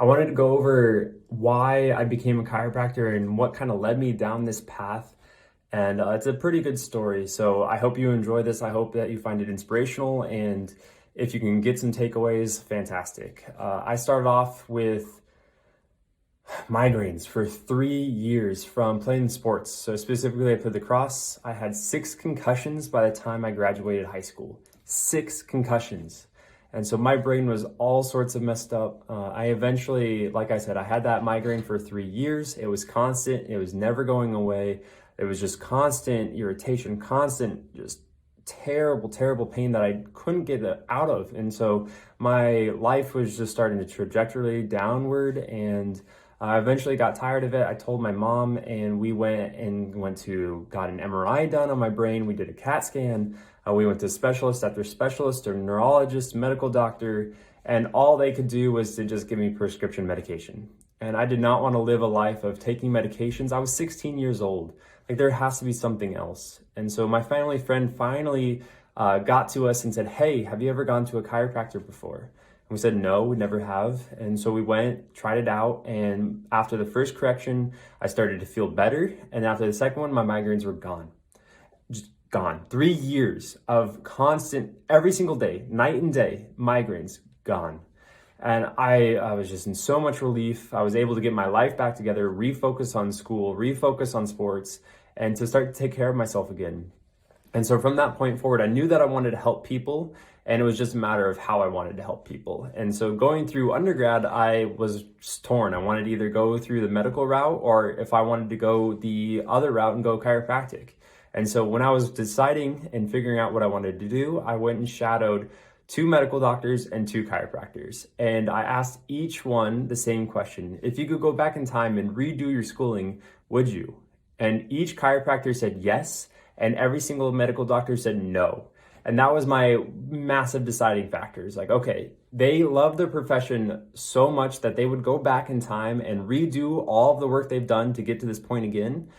I wanted to go over why I became a chiropractor and what kind of led me down this path. And it's a pretty good story. So I hope you enjoy this. I hope that you find it inspirational. And if you can get some takeaways, fantastic. I started off with migraines for 3 years from playing sports. So specifically, I played lacrosse. I had 6 concussions by the time I graduated high school. 6 concussions. And so my brain was all sorts of messed up. I eventually, like I said, I had that migraine for 3 years. It was constant. It was never going away. It was just constant irritation, constant, just terrible, terrible pain that I couldn't get out of. And so my life was just starting to trajectory downward. And I eventually got tired of it. I told my mom, and we went to got an MRI done on my brain. We did a CAT scan. We went to specialist after specialist, or neurologist, medical doctor, and all they could do was to just give me prescription medication. And I did not want to live a life of taking medications. I was 16 years old. Like, there has to be something else. And so my family friend finally got to us and said, "Hey, have you ever gone to a chiropractor before?" And we said, "No, we never have." And so we went, tried it out. And after the first correction, I started to feel better. And after the second one, my migraines were gone. Just gone. 3 years of constant, every single day, night and day, migraines, gone. And I was just in so much relief. I was able to get my life back together, refocus on school, refocus on sports, and to start to take care of myself again. And so from that point forward, I knew that I wanted to help people, and it was just a matter of how I wanted to help people. And so going through undergrad, I was torn. I wanted to either go through the medical route, or if I wanted to go the other route and go chiropractic. And so when I was deciding and figuring out what I wanted to do, I went and shadowed 2 medical doctors and 2 chiropractors. And I asked each one the same question: if you could go back in time and redo your schooling, would you? And each chiropractor said yes, and every single medical doctor said no. And that was my massive deciding factors. Like, okay, they love their profession so much that they would go back in time and redo all of the work they've done to get to this point again.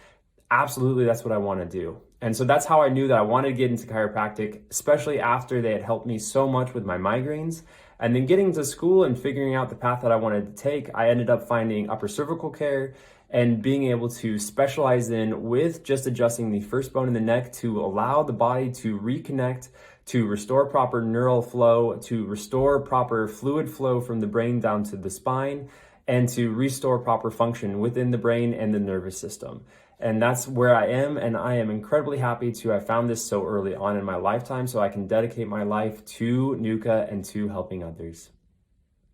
Absolutely, that's what I want to do. And so that's how I knew that I wanted to get into chiropractic, especially after they had helped me so much with my migraines. And then getting to school and figuring out the path that I wanted to take, I ended up finding Upper Cervical Care and being able to specialize in with just adjusting the first bone in the neck to allow the body to reconnect, to restore proper neural flow, to restore proper fluid flow from the brain down to the spine, and to restore proper function within the brain and the nervous system. And that's where I am, and I am incredibly happy to have found this so early on in my lifetime so I can dedicate my life to NUCCA and to helping others.